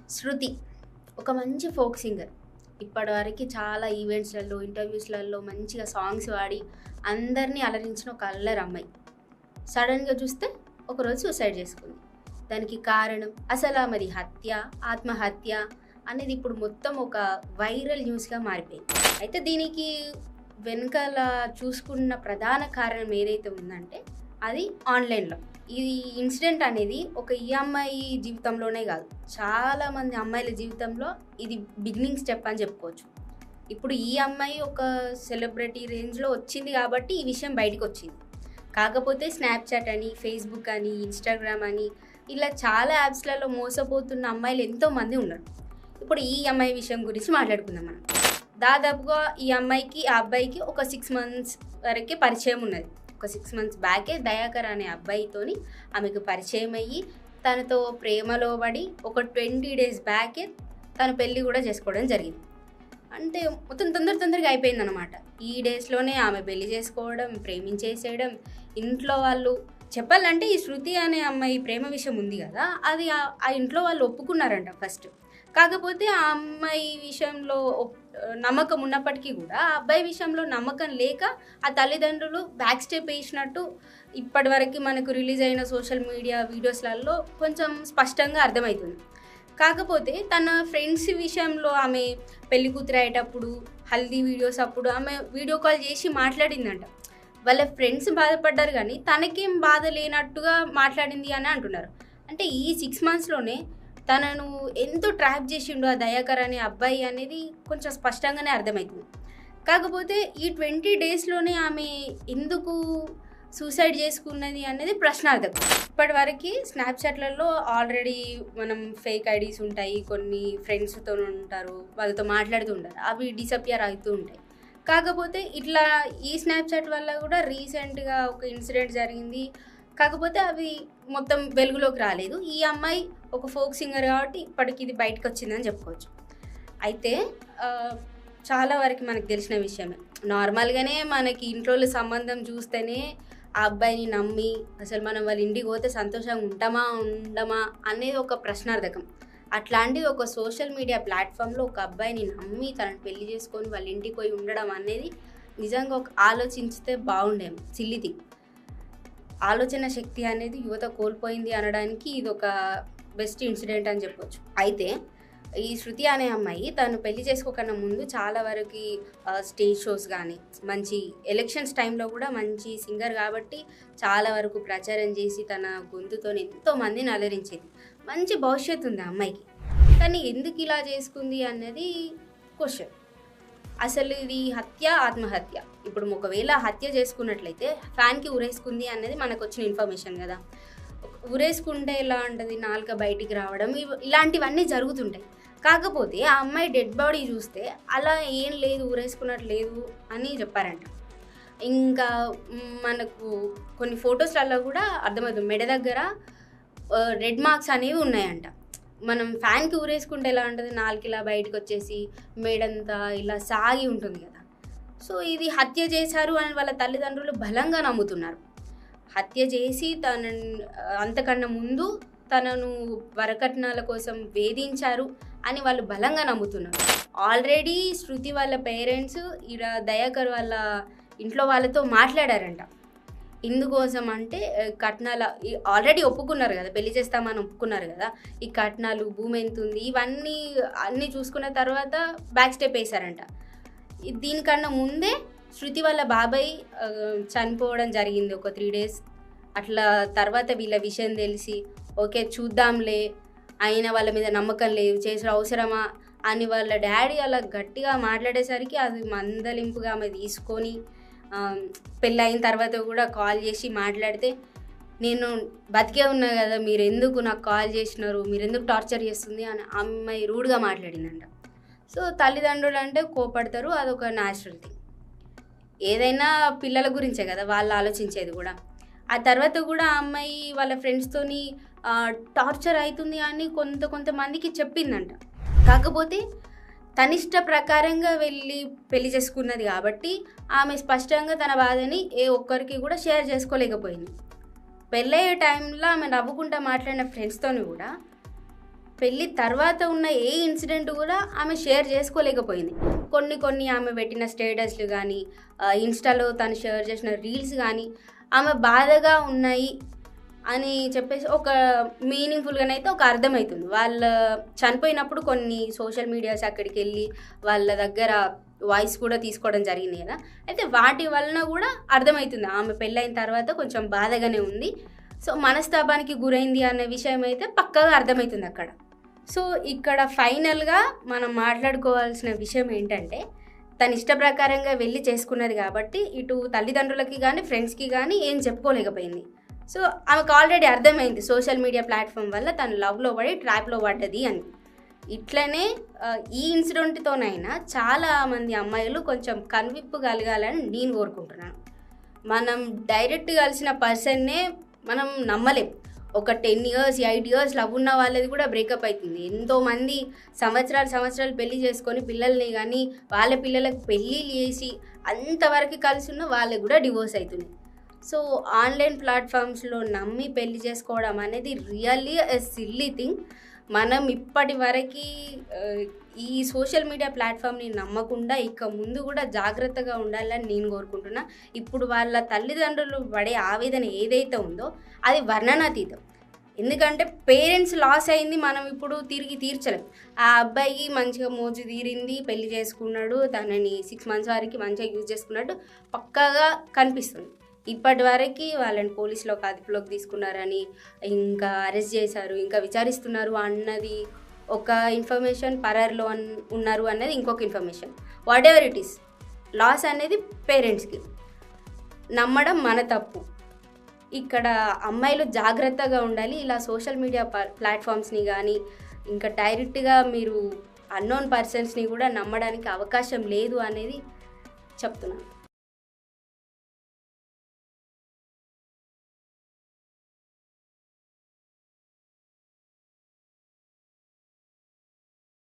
శృతి ఒక మంచి folk singer. ఇప్పటివరకు చాలా ఈవెంట్స్‌లలో, ఇంటర్వ్యూస్‌లలో మంచిగా సాంగ్స్ పాడి అందరిని అలరించిన ఒక అల్లరి అమ్మాయి. సడెన్‌గా చూస్తే ఒకరోజు సూసైడ్ చేసుకుంది. దానికి కారణం అసలు ఆమెది హత్య, ఆత్మహత్య అనేది ఇప్పుడు మొత్తం ఒక వైరల్ న్యూస్‌గా మారిపోయింది. అయితే దీనికి వెనకాల చూసుకున్న ప్రధాన కారణం ఏదైతే ఉందంటే అది ఆన్‌లైన్‌లో. ఈ ఇన్సిడెంట్ అనేది ఒక ఈ అమ్మాయి జీవితంలోనే కాదు, చాలామంది అమ్మాయిల జీవితంలో ఇది బిగినింగ్ స్టెప్ అని చెప్పుకోవచ్చు. ఇప్పుడు ఈ అమ్మాయి ఒక సెలబ్రిటీ రేంజ్‌లో వచ్చింది కాబట్టి ఈ విషయం బయటకు వచ్చింది. కాకపోతే స్నాప్‌చాట్ అని, ఫేస్‌బుక్ అని, ఇన్‌స్టాగ్రామ్ అని ఇలా చాలా యాప్స్‌లలో మోసపోతున్న అమ్మాయిలు ఎంతోమంది ఉన్నారు. ఇప్పుడు ఈ అమ్మాయి విషయం గురించి మాట్లాడుకుందాం మనం. దాదాపుగా ఈ అమ్మాయికి, ఆ అబ్బాయికి ఒక 6 మంత్స్ వరకే పరిచయం ఉన్నది. ఒక 6 మంత్స్ బ్యాకే దయాకర్ అనే అబ్బాయితోని ఆమెకు పరిచయం అయ్యి, తనతో ప్రేమలో పడి ఒక 20 డేస్ బ్యాకే తను పెళ్ళి కూడా చేసుకోవడం జరిగింది. అంటే మొత్తం తొందరగా అయిపోయిందనమాట. ఈ డేస్‌లోనే ఆమె పెళ్లి చేసుకోవడం, ప్రేమించేసేయడం, ఇంట్లో వాళ్ళు చెప్పాలంటే ఈ శృతి అనే అమ్మాయి ప్రేమ విషయం ఉంది కదా! అది ఆ ఇంట్లో వాళ్ళు ఒప్పుకున్నారంట ఫస్ట్. కాకపోతే ఆ అమ్మాయి విషయంలో నమ్మకం ఉన్నప్పటికీ కూడా ఆ అబ్బాయి విషయంలో నమ్మకం లేక ఆ తల్లిదండ్రులు బ్యాక్ స్టెప్ వేసినట్టు ఇప్పటివరకు మనకు రిలీజ్ అయిన సోషల్ మీడియా వీడియోస్లలో కొంచెం స్పష్టంగా అర్థమవుతుంది. కాకపోతే తన ఫ్రెండ్స్ విషయంలో ఆమె పెళ్లి కూతురు అయ్యేటప్పుడు, హల్దీ వీడియోస్ అప్పుడు ఆమె వీడియో కాల్ చేసి మాట్లాడిందంట. వాళ్ళ ఫ్రెండ్స్ బాధపడ్డారు కానీ తనకేం బాధ లేనట్టుగా మాట్లాడింది అని అంటున్నారు. అంటే ఈ 6 మంత్స్‌లోనే తనను ఎంతో ట్రాప్ చేసిండు ఆ దయాకర్ అనే అబ్బాయి అనేది కొంచెం స్పష్టంగానే అర్థమవుతుంది. కాకపోతే ఈ 20 డేస్‌లోనే ఆమె ఎందుకు సూసైడ్ చేసుకున్నది అనేది ప్రశ్నార్థకం. ఇప్పటివరకు స్నాప్‌చాట్‌లలో ఆల్రెడీ మనం ఫేక్ ఐడీస్ ఉంటాయి, కొన్ని ఫ్రెండ్స్‌తో ఉంటారు, వాళ్ళతో మాట్లాడుతూ ఉంటారు, అవి డిసపియర్ అవుతూ ఉంటాయి. కాకపోతే ఇట్లా ఈ స్నాప్‌చాట్ వల్ల కూడా రీసెంట్‌గా ఒక ఇన్సిడెంట్ జరిగింది. కాకపోతే అవి మొత్తం వెలుగులోకి రాలేదు. ఈ అమ్మాయి ఒక ఫోక్ సింగర్ కాబట్టి ఇప్పటికి ఇది బయటకు వచ్చిందని చెప్పుకోవచ్చు. అయితే చాలా వరకు మనకు తెలిసిన విషయమే. నార్మల్‌గానే మనకి ఇంట్లోళ్ళ సంబంధం చూస్తేనే ఆ అబ్బాయిని నమ్మి అసలు మనం వాళ్ళ ఇంటికి పోతే సంతోషంగా ఉంటామా, ఉండమా అనేది ఒక ప్రశ్నార్థకం. అట్లాంటిది ఒక సోషల్ మీడియా ప్లాట్‌ఫామ్‌లో ఒక అబ్బాయిని నమ్మి తనని పెళ్లి చేసుకొని వాళ్ళ ఇంటికి పోయి ఉండడం అనేది నిజంగా ఒక ఆలోచించితే బాగుండేమో. Silly thing. ఆలోచన శక్తి అనేది యువత కోల్పోయింది అనడానికి ఇదొక బెస్ట్ ఇన్సిడెంట్ అని చెప్పొచ్చు. అయితే ఈ శృతి అనే అమ్మాయి తను పెళ్లి చేసుకోకన్నా ముందు చాలా వరకు స్టేజ్ షోస్ కానీ, మంచి ఎలక్షన్స్ టైంలో కూడా మంచి సింగర్ కాబట్టి చాలా వరకు ప్రచారం చేసి తన గొంతుతో ఎంతో మందిని అలరించేది. మంచి భవిష్యత్తు ఉంది ఆ అమ్మాయికి. కానీ ఎందుకు ఇలా చేసుకుంది అన్నది క్వశ్చన్. అసలు ఇది హత్య, ఆత్మహత్య. ఇప్పుడు ఒకవేళ హత్య చేసుకున్నట్లయితే ఫ్యాన్‌కి ఉరేసుకుంది అనేది మనకు వచ్చిన ఇన్ఫర్మేషన్ కదా! ఉరేసుకుంటే ఎలా ఉంటది, నాలుక బయటికి రావడం ఇలాంటివన్నీ జరుగుతుంటాయి. కాకపోతే ఆ అమ్మాయి డెడ్ బాడీ చూస్తే అలా ఏం లేదు, ఉరేసుకున్నట్టు లేదు అని చెప్పారంట. ఇంకా మనకు కొన్ని ఫొటోస్‌లలో కూడా అర్థమవుతుంది. మెడ దగ్గర రెడ్ మార్క్స్ అనేవి ఉన్నాయంట. మనం ఫ్యాన్‌కి ఊరేసుకుంటే ఎలా ఉంటది, నాలుక ఇలా బయటకొచ్చేసి మెడంతా ఇలా సాగి ఉంటుంది కదా! సో ఇది హత్య చేశారు అని వాళ్ళ తల్లిదండ్రులు బలంగా నమ్ముతున్నారు. హత్య చేసి అంతకన్నా ముందు తనను వరకట్నాల కోసం వేధించారు అని వాళ్ళు బలంగా నమ్ముతున్నారు. ఆల్రెడీ శృతి వాళ్ళ పేరెంట్స్ ఇలా దయాకర్ వాళ్ళ ఇంట్లో వాళ్ళతో మాట్లాడారంట. ఇందుకోసం అంటే కట్నాల ఆల్రెడీ ఒప్పుకున్నారు కదా, పెళ్లి చేస్తామని ఒప్పుకున్నారు కదా. ఈ కట్నాలు, భూమి ఎంతుంది, అన్నీ చూసుకున్న తర్వాత బ్యాక్ స్టెప్ వేశారంట. దీనికన్నా ముందే శృతి వాళ్ళ బాబాయ్ చనిపోవడం జరిగింది ఒక 3 డేస్. అట్లా తర్వాత వీళ్ళ విషయం తెలిసి ఓకే చూద్దాంలే, అయినా వాళ్ళ మీద నమ్మకం లేదు, చేసిన అవసరమా అని వాళ్ళ డాడీ అలా గట్టిగా మాట్లాడేసరికి అది మందలింపుగా ఆమె తీసుకొని పెళ్ళయిన తర్వాత కూడా కాల్ చేసి మాట్లాడితే, నేను బతికే ఉన్నా కదా, మీరు ఎందుకు నాకు కాల్ చేసినారు, మీరు ఎందుకు టార్చర్ చేస్తుంది అని అమ్మాయి రూడ్గా మాట్లాడిందంట. సో తల్లిదండ్రులు అంటే కోపడతారు, అదొక న్యాచురల్ థింగ్. ఏదైనా పిల్లల గురించే కదా వాళ్ళు ఆలోచించేది కూడా. ఆ తర్వాత కూడా ఆ అమ్మాయి వాళ్ళ ఫ్రెండ్స్తోని టార్చర్ అవుతుంది అని కొంతమందికి చెప్పిందంట. కాకపోతే తనిష్ట ప్రకారంగా వెళ్ళి పెళ్లి చేసుకున్నది కాబట్టి ఆమె స్పష్టంగా తన బాధని ఏ ఒక్కరికి కూడా షేర్ చేసుకోలేకపోయింది. పెళ్ళయ్యే టైంలో ఆమె నవ్వుకుంటా మాట్లాడిన ఫ్రెండ్స్తోని కూడా పెళ్ళి తర్వాత ఉన్న ఏ ఇన్సిడెంట్ కూడా ఆమె షేర్ చేసుకోలేకపోయింది. కొన్ని ఆమె పెట్టిన స్టేటస్లు కానీ, ఇన్స్టాలో తను షేర్ చేసిన రీల్స్ కానీ ఆమె బాధగా ఉన్నాయి అని చెప్పేసి ఒక మీనింగ్ఫుల్గానైతే ఒక అర్థమవుతుంది. వాళ్ళ చనిపోయినప్పుడు కొన్ని సోషల్ మీడియాస్ అక్కడికి వెళ్ళి వాళ్ళ దగ్గర వాయిస్ కూడా తీసుకోవడం జరిగింది కదా. అయితే వాటి వలన కూడా అర్థమవుతుంది ఆమె పెళ్ళైన తర్వాత కొంచెం బాధగానే ఉంది, సో మనస్తాపానికి గురైంది అనే విషయం అయితే పక్కాగా అర్థమవుతుంది అక్కడ. సో ఇక్కడ ఫైనల్గా మనం మాట్లాడుకోవాల్సిన విషయం ఏంటంటే, తన ఇష్ట ప్రకారంగా వెళ్ళి చేసుకున్నది కాబట్టి ఇటు తల్లిదండ్రులకి కానీ ఫ్రెండ్స్కి కానీ ఏం చెప్పుకోలేకపోయింది. సో ఆమెకు ఆల్రెడీ అర్థమైంది సోషల్ మీడియా ప్లాట్ఫామ్ వల్ల తను లవ్లో పడి ట్రాప్లో పడ్డది అని. ఇట్లనే ఈ ఇన్సిడెంట్తోనైనా చాలామంది అమ్మాయిలు కొంచెం కనువిప్పు కలగాలని నేను కోరుకుంటున్నాను. మనం డైరెక్ట్ కలిసిన పర్సన్నే మనం నమ్మలేం. ఒక 10 years 8 years లవ్ ఉన్న వాళ్ళది కూడా బ్రేకప్ అవుతుంది. ఎంతోమంది సంవత్సరాలు పెళ్లి చేసుకొని పిల్లల్ని కానీ వాళ్ళ పిల్లలకు పెళ్ళిళ్ళు చేసి అంతవరకు కలిసి ఉన్న వాళ్ళకి కూడా డివోర్స్ అవుతుంది. సో ఆన్లైన్ ప్లాట్ఫామ్స్లో నమ్మి పెళ్లి చేసుకోవడం అనేది రియల్లీ ఎ సిల్లీ థింగ్. మనం ఇప్పటి వరకు ఈ సోషల్ మీడియా ప్లాట్ఫామ్ని నమ్మకుండా ఇక ముందు కూడా జాగ్రత్తగా ఉండాలని నేను కోరుకుంటున్నా. ఇప్పుడు వాళ్ళ తల్లిదండ్రులు పడే ఆవేదన ఏదైతే ఉందో అది వర్ణనాతీతం. ఎందుకంటే పేరెంట్స్ లాస్ అయింది మనం ఇప్పుడు తిరిగి తీర్చలేం. ఆ అబ్బాయికి మంచిగా మోజు తీరింది, పెళ్లి చేసుకున్నాడు, తనని 6 months వరకు మంచిగా యూజ్ చేసుకున్నట్టు పక్కాగా కనిపిస్తుంది. ఇప్పటి వరకు వాళ్ళని పోలీసులోకి అదుపులోకి తీసుకున్నారని, ఇంకా అరెస్ట్ చేశారు, ఇంకా విచారిస్తున్నారు అన్నది ఒక ఇన్ఫర్మేషన్, పరారులో ఉన్నారు అన్నది ఇంకొక information. Whatever it is, loss అనేది పేరెంట్స్కి, నమ్మడం మన తప్పు. ఇక్కడ అమ్మాయిలు జాగ్రత్తగా ఉండాలి. ఇలా సోషల్ మీడియా ప్లాట్ఫామ్స్ని కానీ ఇంకా డైరెక్ట్గా మీరు అన్నోన్ పర్సన్స్ని కూడా నమ్మడానికి అవకాశం లేదు అనేది చెప్తున్నాను.